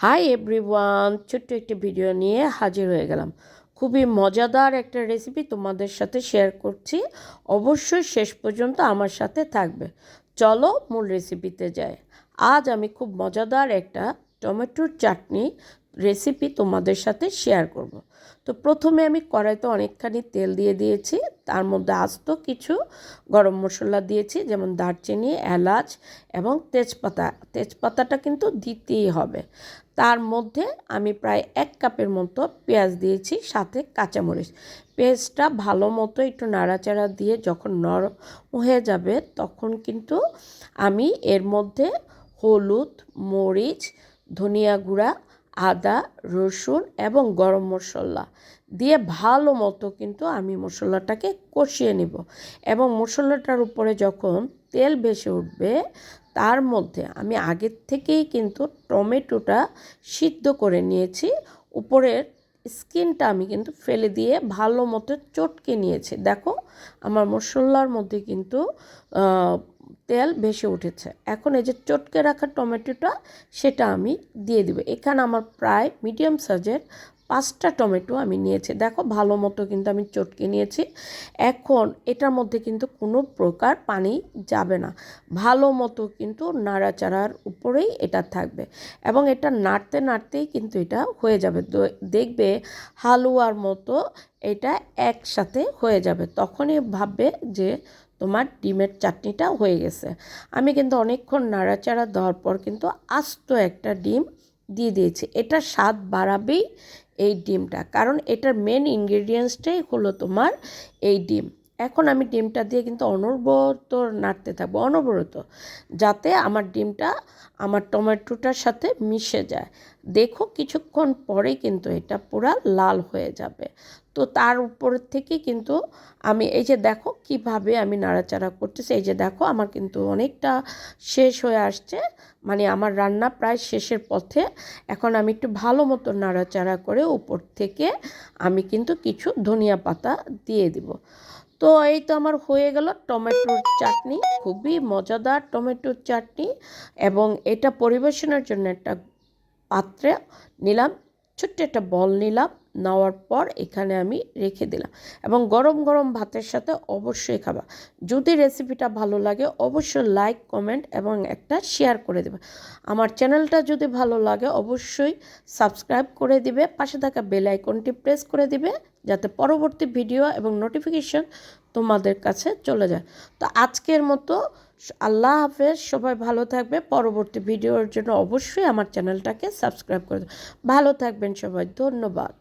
Hi everyone, ছোট্ট একটি video নিয়ে হাজির হয়ে গেলাম। খুবই মজাদার একটা রেসিপি তোমাদের সাথে শেয়ার করছি। অবশ্যই শেষ পর্যন্ত আমার সাথে থাকবে। চলো মূল রেসিপিতে যাই। আজ আমি খুব মজাদার একটা টমেটোর চাটনি রেসিপি তোমাদের সাথে শেয়ার করব। তো প্রথমে আমি কড়াইতে অনেকখানি তেল দিয়ে দিয়েছি। তার মধ্যে আস্ত কিছু গরম মশলা দিয়েছি, যেমন দারচিনি, এলাচ এবং তেজপাতাটা কিন্তু দিতেই হবে। তার মধ্যে আমি প্রায় 1 কাপের মতো পেঁয়াজ দিয়েছি, সাথে কাঁচামরিচ। পেঁয়াজটা ভালো মতো একটু নাড়াচাড়া দিয়ে যখন নরম হয়ে যাবে, তখন কিন্তু আমি এর মধ্যে হলুদ, মরিচ, ধনিয়া গুঁড়া, আদা, রসুন এবং গরম মশলা দিয়ে ভালো মতো কিন্তু আমি মশলাটাকে কষিয়ে নিব। এবং মশলাটার উপরে যখন তেল ভেসে উঠবে, তার মধ্যে আমি আগের থেকেই কিন্তু টমেটোটা সিদ্ধ করে নিয়েছি। উপরের স্কিনটা আমি কিন্তু ফেলে দিয়ে ভালো মতো চটকে নিয়েছি। দেখো, আমার মশলার মধ্যে কিন্তু তেল ভেসে উঠেছে। এখন এই যে চটকে রাখা টমেটোটা, সেটা আমি দিয়ে দিব। এখানে আমার প্রায় মিডিয়াম সাইজের 5টা টমেটো আমি নিয়েছি। দেখো, ভালো মতো কিন্তু আমি চটকে নিয়েছি। এখন এটার মধ্যে কিন্তু কোনো প্রকার পানি যাবে না। ভালো মতো কিন্তু নাড়াচাড়ার উপরেই এটা থাকবে এবং এটা নাড়তে নাড়তেই কিন্তু এটা হয়ে যাবে। দেখবে হালুয়ার মতো এটা একসাথে হয়ে যাবে। তখনই ভাববে যে তোমার ডিমের চাটনিটা হয়ে গেছে। আমি কিন্তু অনেকক্ষণ নাড়াচাড়া দেওয়ার পর কিন্তু আস্ত একটা ডিম দিয়ে দিয়েছি। এটা স্বাদ বাড়াবেই এই ডিমটা, কারণ এটার মেন ইনগ্রেডিয়েন্টসটাই হলো তোমার এই ডিম। এখন আমি ডিমটা দিয়ে কিন্তু অনবরত নাড়তে থাকবো, অনবরত, যাতে আমার ডিমটা আমার টমেটোটার সাথে মিশে যায়। দেখো, কিছুক্ষণ পরেই কিন্তু এটা পুরা লাল হয়ে যাবে। তো তার উপর থেকে কিন্তু আমি এই যে দেখো কিভাবে আমি নাড়াচাড়া করতেছি, এই যে দেখো আমার কিন্তু অনেকটা শেষ হয়ে আসছে, মানে আমার রান্না প্রায় শেষের পথে। এখন আমি একটু ভালো মতো নাড়াচাড়া করে উপর থেকে আমি কিন্তু কিছু ধনিয়া পাতা দিয়ে দিব। তো এই তো আমার হয়ে গেল টমেটোর চাটনি, খুবই মজাদার টমেটোর চাটনি। এবং এটা পরিবেশনের জন্য একটা পাত্রে নিলাম, ছোট্ট একটা বল নিলাম। নেওয়ার পর এখানে আমি রেখে দিলাম এবং গরম গরম ভাতের সাথে অবশ্যই খাবা। যদি রেসিপিটা ভালো লাগে অবশ্যই লাইক, কমেন্ট এবং একটা শেয়ার করে দেবে। আমার চ্যানেলটা যদি ভালো লাগে অবশ্যই সাবস্ক্রাইব করে দিবে, পাশে থাকা বেল আইকনটি প্রেস করে দিবে, যাতে পরবর্তী ভিডিও এবং নোটিফিকেশন তোমাদের কাছে চলে যায়। তো আজকের মতো আল্লাহ হাফেজ, সবাই ভালো থাকবে। পরবর্তী ভিডিওর জন্য অবশ্যই আমার চ্যানেলটাকে সাবস্ক্রাইব করে দেবে। ভালো থাকবেন সবাই, ধন্যবাদ।